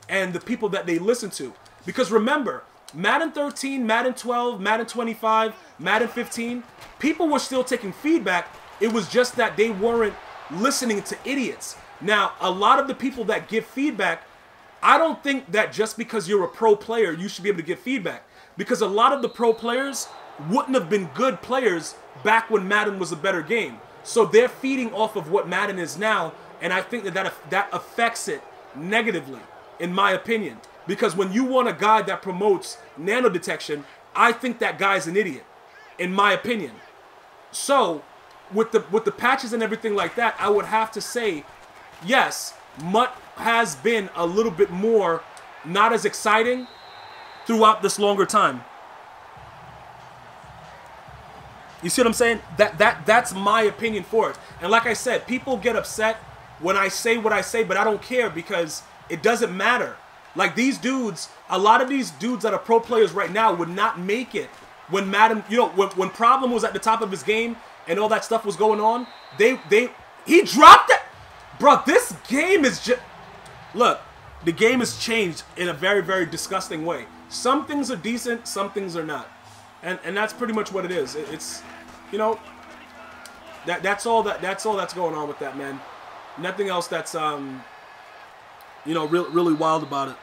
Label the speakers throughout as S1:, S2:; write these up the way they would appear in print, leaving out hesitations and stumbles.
S1: and the people that they listen to. Because remember, Madden 13, Madden 12, Madden 25, Madden 15, people were still taking feedback. It was just that they weren't listening to idiots. Now, a lot of the people that give feedback, I don't think that just because you're a pro player, you should be able to give feedback. Because a lot of the pro players wouldn't have been good players back when Madden was a better game. So they're feeding off of what Madden is now, and I think that affects it negatively, in my opinion. Because when you want a guy that promotes nano detection, I think that guy's an idiot, in my opinion. So, with the patches and everything like that, I would have to say, yes, MUT has been a little bit more not as exciting throughout this longer time. You see what I'm saying? That's my opinion for it. And like I said, people get upset when I say what I say, but I don't care because it doesn't matter. Like these dudes, a lot of these dudes that are pro players right now would not make it when Madden, you know, when Problem was at the top of his game and all that stuff was going on. He dropped it. Bro, this game is just... Look, the game has changed in a very, very disgusting way. Some things are decent, some things are not. And that's pretty much what it is. It's, you know, that's all that's going on with that, man. Nothing else that's, you know, really wild about it.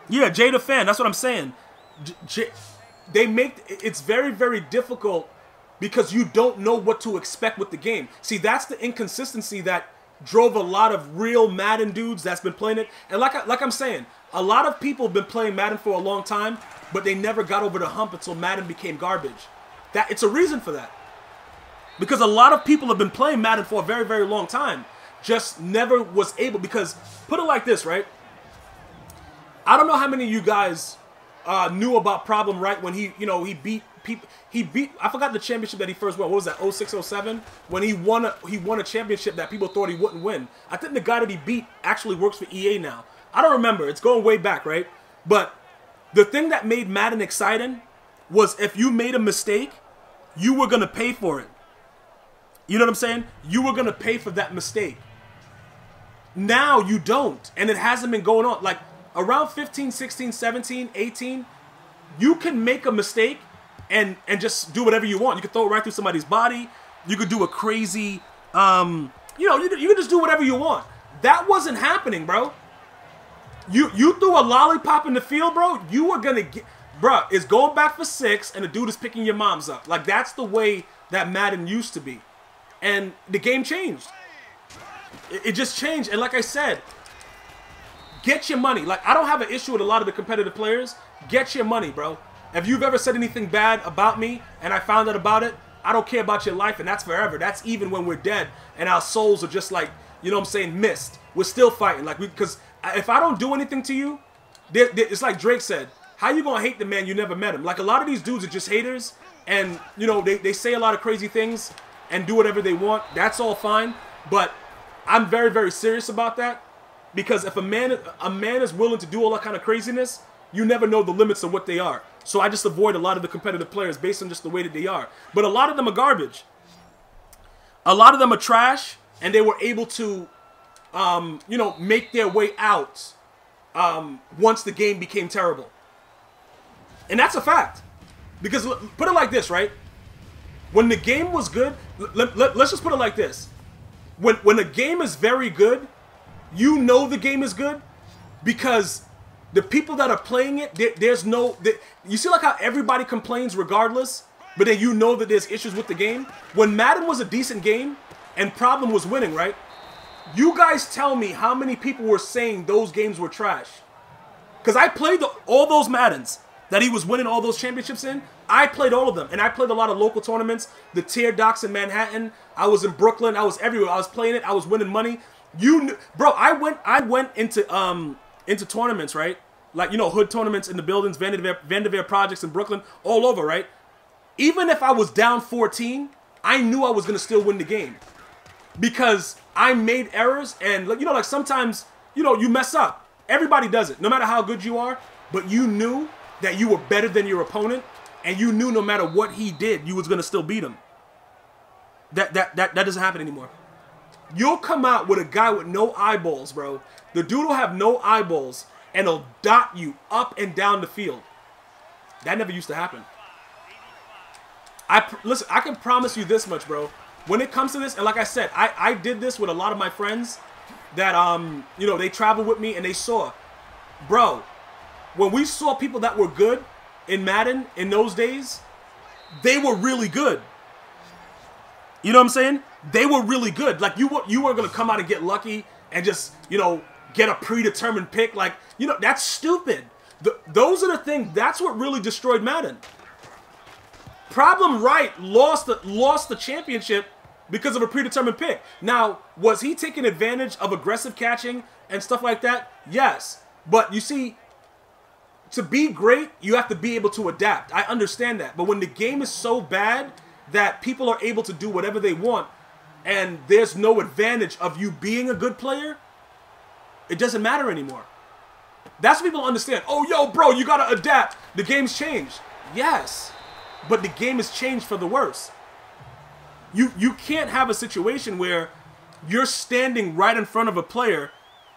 S1: Yeah, Jay the fan, that's what I'm saying. They make... It's very, very difficult because you don't know what to expect with the game. See, that's the inconsistency that drove a lot of real Madden dudes that's been playing it. And like I'm saying, a lot of people have been playing Madden for a long time, but they never got over the hump until Madden became garbage. It's a reason for that. Because a lot of people have been playing Madden for a very, very long time, just never was able, because, put it like this, right? I don't know how many of you guys knew about Problem right when he, you know, he beat people. He beat, I forgot the championship that he first won. What was that, 06, 07? When he won a championship that people thought he wouldn't win. I think the guy that he beat actually works for EA now. I don't remember. It's going way back, right? But the thing that made Madden exciting was if you made a mistake, you were going to pay for it. You know what I'm saying? You were going to pay for that mistake. Now you don't. And it hasn't been going on. Like around 15, 16, 17, 18, you can make a mistake and just do whatever you want. You could throw it right through somebody's body. You could do a crazy, you know, you could just do whatever you want. That wasn't happening, bro. You threw a lollipop in the field, bro. You were gonna get, bro. It's going back for 6, and the dude is picking your moms up. Like that's the way that Madden used to be, and the game changed. It just changed, and like I said, get your money. Like I don't have an issue with a lot of the competitive players. Get your money, bro. If you've ever said anything bad about me and I found out about it, I don't care about your life, and that's forever. That's even when we're dead and our souls are just like, you know what I'm saying, mist. We're still fighting, like because if I don't do anything to you, it's like Drake said, how you gonna hate the man you never met him? Like a lot of these dudes are just haters, and you know they say a lot of crazy things and do whatever they want. That's all fine, but I'm very, very serious about that, because if a man is willing to do all that kind of craziness, you never know the limits of what they are. So I just avoid a lot of the competitive players based on just the way that they are. But a lot of them are garbage. A lot of them are trash, and they were able to, you know, make their way out once the game became terrible. And that's a fact. Because put it like this, right? When the game was good, let's just put it like this. When a game is very good, you know the game is good because the people that are playing it, there's no... you see like how everybody complains regardless, but then you know that there's issues with the game? When Madden was a decent game and Problem was winning, right? You guys tell me how many people were saying those games were trash. Because I played all those Maddens that he was winning all those championships in. I played all of them. And I played a lot of local tournaments. The tier docks in Manhattan. I was in Brooklyn. I was everywhere. I was playing it. I was winning money. Bro, I went into tournaments, right? Like, you know, hood tournaments in the buildings, Vanderveer projects in Brooklyn, all over, right? Even if I was down 14, I knew I was going to still win the game. Because I made errors, and, you know, like sometimes, you know, you mess up. Everybody does it, no matter how good you are. But you knew that you were better than your opponent, and you knew no matter what he did, you was going to still beat him. That doesn't happen anymore. You'll come out with a guy with no eyeballs, bro. The dude will have no eyeballs, and he'll dot you up and down the field. That never used to happen. Listen, I can promise you this much, bro. When it comes to this, and like I said, I did this with a lot of my friends that, you know, they traveled with me and they saw. Bro, when we saw people that were good in Madden in those days, they were really good. You know what I'm saying? They were really good. Like, you weren't going to come out and get lucky and just, you know, get a predetermined pick. Like, you know, that's stupid. Those are the things. That's what really destroyed Madden. Problem Right lost the championship because of a predetermined pick. Now, was he taking advantage of aggressive catching and stuff like that? Yes. But you see, to be great, you have to be able to adapt. I understand that. But when the game is so bad that people are able to do whatever they want and there's no advantage of you being a good player, it doesn't matter anymore. That's what people understand. Oh, yo, bro, you got to adapt. The game's changed. Yes, but the game has changed for the worse. You can't have a situation where you're standing right in front of a player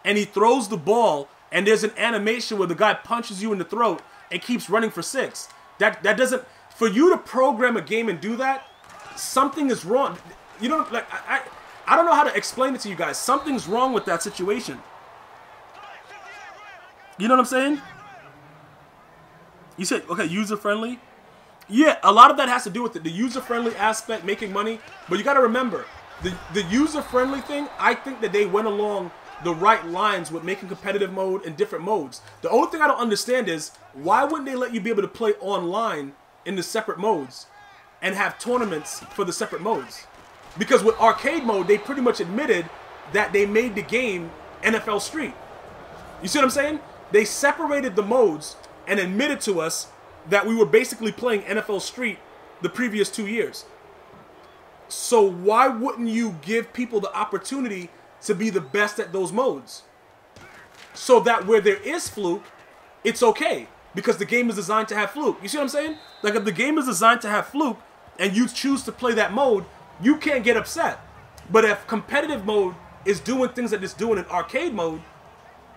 S1: and he throws the ball and there's an animation where the guy punches you in the throat and keeps running for 6. That doesn't... For you to program a game and do that, something is wrong. You don't... Like, I don't know how to explain it to you guys. Something's wrong with that situation. You know what I'm saying? You said, okay, user-friendly? Yeah, a lot of that has to do with it. The user-friendly aspect, making money. But you got to remember, the user-friendly thing, I think that they went along the right lines with making competitive mode and different modes. The only thing I don't understand is, why wouldn't they let you be able to play online in the separate modes and have tournaments for the separate modes? Because with arcade mode, they pretty much admitted that they made the game NFL Street. You see what I'm saying? They separated the modes and admitted to us that we were basically playing NFL Street the previous 2 years. So why wouldn't you give people the opportunity to be the best at those modes? So that where there is fluke, it's okay. Because the game is designed to have fluke. You see what I'm saying? Like, if the game is designed to have fluke and you choose to play that mode, you can't get upset. But if competitive mode is doing things that it's doing in arcade mode,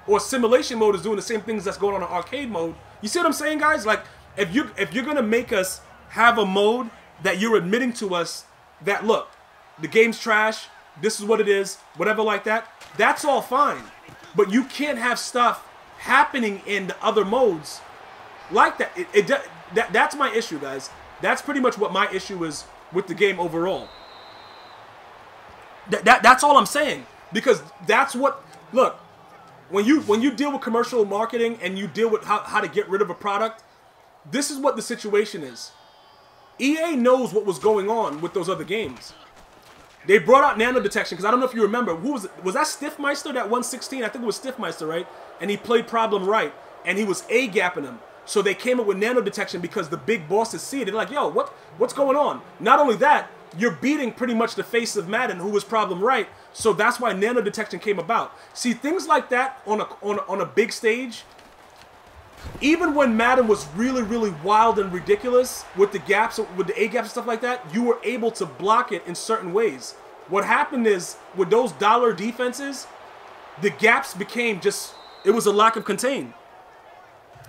S1: or simulation mode is doing the same things that's going on in arcade mode, you see what I'm saying, guys? Like, if you're gonna make us have a mode that you're admitting to us that, look, the game's trash, this is what it is, whatever like that, that's all fine. But you can't have stuff happening in the other modes like that. That's my issue, guys. That's pretty much what my issue is with the game overall. That's all I'm saying. Because that's what, look, when you deal with commercial marketing and you deal with how to get rid of a product, this is what the situation is. EA knows what was going on with those other games. They brought out nano detection, because I don't know if you remember, who was it? Was that Stiffmeister, that 116? I think it was Stiffmeister, right? And he played Problem Right, and he was A-gapping him. So they came up with nano detection because the big bosses see it. They're like, yo, what's going on? Not only that, you're beating pretty much the face of Madden, who was Problem Right. So that's why nano detection came about. See, things like that on a big stage, even when Madden was really, really wild and ridiculous with the gaps, with the A-gaps and stuff like that, you were able to block it in certain ways. What happened is, with those dollar defenses, the gaps became just, it was a lack of contain.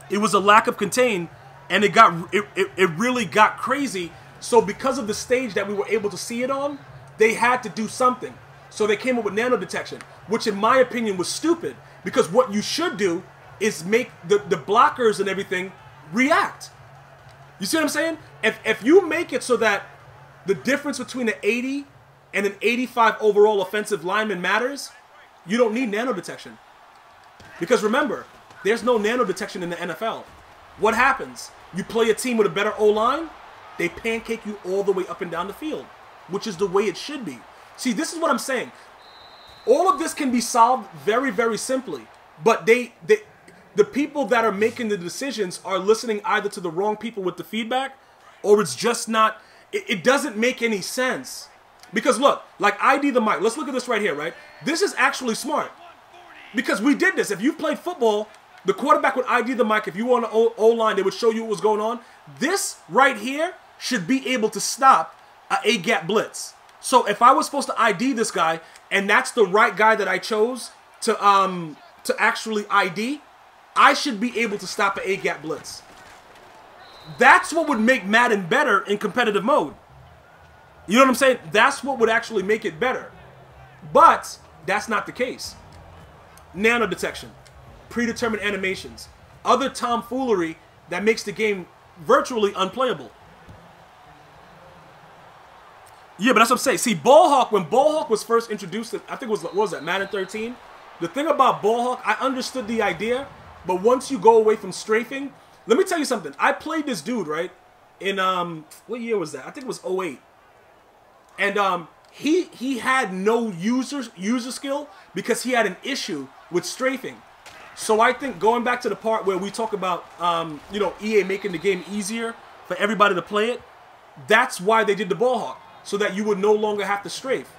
S1: It was a lack of contain, and it really got crazy. So because of the stage that we were able to see it on, they had to do something. So they came up with nano detection, which in my opinion was stupid, because what you should do is make the blockers and everything react. You see what I'm saying? If you make it so that the difference between an 80 and an 85 overall offensive lineman matters, you don't need nano detection. Because remember, there's no nano detection in the NFL. What happens? You play a team with a better O-line, they pancake you all the way up and down the field, which is the way it should be. See, this is what I'm saying. All of this can be solved very, very simply, but the people that are making the decisions are listening either to the wrong people with the feedback, or it's just not, it doesn't make any sense. Because look, like ID the mic, let's look at this right here, right? This is actually smart. Because we did this. If you played football, the quarterback would ID the mic. If you were on the O-line, they would show you what was going on. This right here should be able to stop a A-gap blitz. So if I was supposed to ID this guy and that's the right guy that I chose to actually ID, I should be able to stop an A-gap blitz. That's what would make Madden better in competitive mode. You know what I'm saying? That's what would actually make it better. But that's not the case. Nano detection, predetermined animations, other tomfoolery that makes the game virtually unplayable. Yeah, but that's what I'm saying. See, ball hawk, when ball hawk was first introduced, I think it was, what was that, Madden 13? The thing about ball hawk, I understood the idea, but once you go away from strafing, let me tell you something. I played this dude, right, in, what year was that? I think it was 08. And he had no user skill because he had an issue with strafing. So I think going back to the part where we talk about, you know, EA making the game easier for everybody to play it, that's why they did the ball hawk, so that you would no longer have to strafe.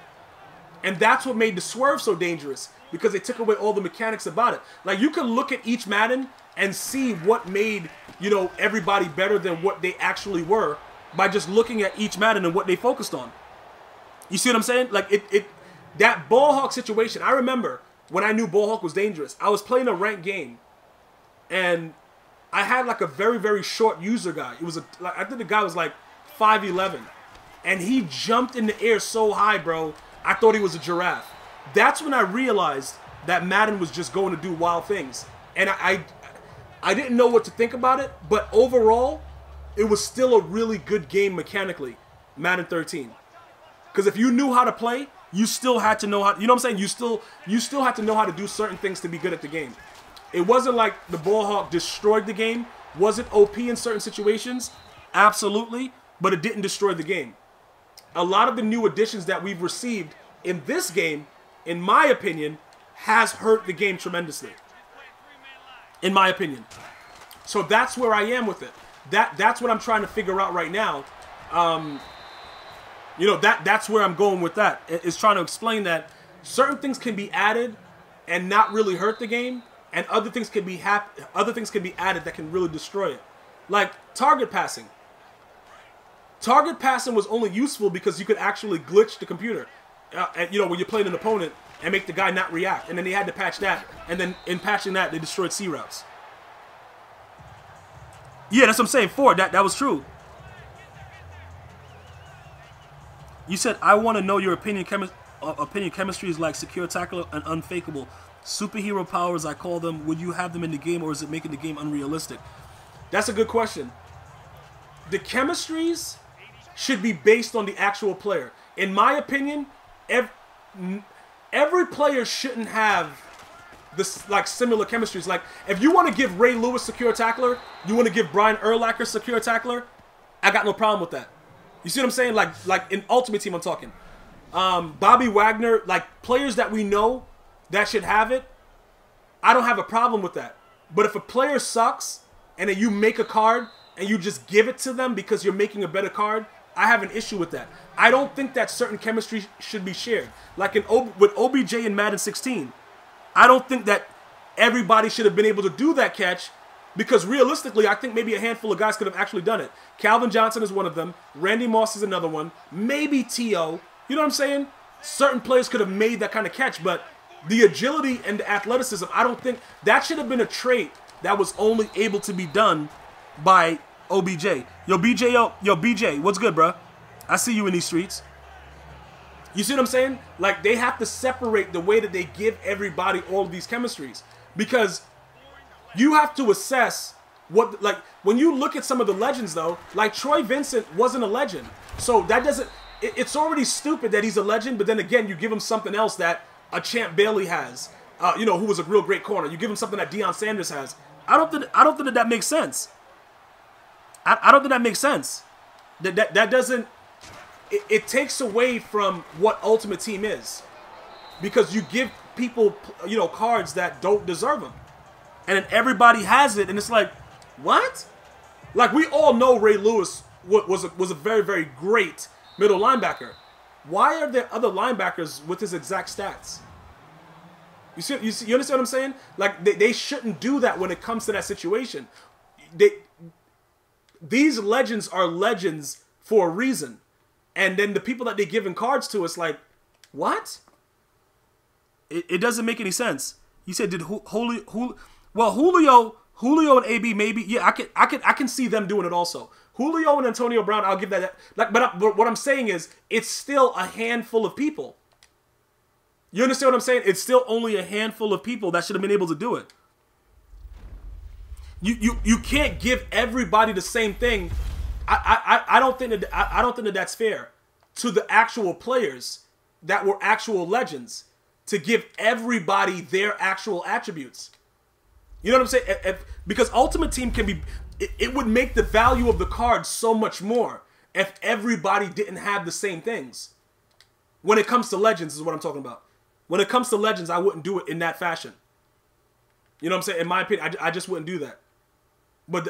S1: And that's what made the swerve so dangerous, because they took away all the mechanics about it. Like, you can look at each Madden and see what made, you know, everybody better than what they actually were by just looking at each Madden and what they focused on. You see what I'm saying? Like, that ball hawk situation, I remember when I knew ball hawk was dangerous. I was playing a ranked game, and I had like a very, very short user guy. It was I think the guy was like 5'11", and he jumped in the air so high, bro, I thought he was a giraffe. That's when I realized that Madden was just going to do wild things. And I didn't know what to think about it, but overall, it was still a really good game mechanically, Madden 13. Because if you knew how to play, you still had to know how, you know what I'm saying? You still had to know how to do certain things to be good at the game. It wasn't like the ball hawk destroyed the game. Was it OP in certain situations? Absolutely, but it didn't destroy the game. A lot of the new additions that we've received in this game, in my opinion, has hurt the game tremendously. In my opinion. So that's where I am with it. That's what I'm trying to figure out right now. You know, that's where I'm going with that. Is trying to explain that certain things can be added and not really hurt the game, and other things can be added that can really destroy it. Like target passing. Target passing was only useful because you could actually glitch the computer, you know, when you're playing an opponent and make the guy not react. And then they had to patch that. And then in patching that, they destroyed C routes. Yeah, that's what I'm saying. Ford, that was true. You said, I want to know your opinion. Chemistry is like secure tackler and unfakeable. Superhero powers, I call them. Would you have them in the game, or is it making the game unrealistic? That's a good question. The chemistries should be based on the actual player. In my opinion, every player shouldn't have this like similar chemistries. Like, if you want to give Ray Lewis secure tackler, you want to give Brian Urlacher secure tackler, I got no problem with that. You see what I'm saying? Like in Ultimate Team, I'm talking. Bobby Wagner, like players that we know that should have it, I don't have a problem with that. But if a player sucks and then you make a card and you just give it to them because you're making a better card, I have an issue with that. I don't think that certain chemistry should be shared. Like with OBJ in Madden 16, I don't think that everybody should have been able to do that catch, because realistically, I think maybe a handful of guys could have actually done it. Calvin Johnson is one of them. Randy Moss is another one. Maybe T.O. You know what I'm saying? Certain players could have made that kind of catch, but the agility and the athleticism, I don't think that should have been a trait that was only able to be done by OBJ. Yo, BJ, what's good, bro? I see you in these streets. You see what I'm saying? Like, they have to separate the way that they give everybody all of these chemistries, because you have to assess what, like, when you look at some of the legends, though, like Troy Vincent wasn't a legend. So that doesn't, it's already stupid that he's a legend, but then again, you give him something else that a Champ Bailey has, you know, who was a real great corner. You give him something that Deion Sanders has. I don't think that makes sense. I don't think that makes sense. That doesn't, it takes away from what Ultimate Team is, because you give people, you know, cards that don't deserve them. And then everybody has it, and it's like, what? Like, we all know Ray Lewis was a very, very great middle linebacker. Why are there other linebackers with his exact stats? You understand what I'm saying? Like, they shouldn't do that when it comes to that situation. These legends are legends for a reason. And then the people that they give in cards to, it's like, what? It doesn't make any sense. You said did Julio and AB maybe, yeah, I can see them doing it also. Julio and Antonio Brown, I'll give that. Like, but what I'm saying is, it's still a handful of people. You understand what I'm saying? It's still only a handful of people that should have been able to do it. You can't give everybody the same thing. I don't think that that's fair to the actual players that were actual legends to give everybody their actual attributes. You know what I'm saying? Because Ultimate Team can be, it would make the value of the card so much more if everybody didn't have the same things. When it comes to Legends is what I'm talking about. When it comes to Legends, I wouldn't do it in that fashion. You know what I'm saying? In my opinion, I just wouldn't do that. But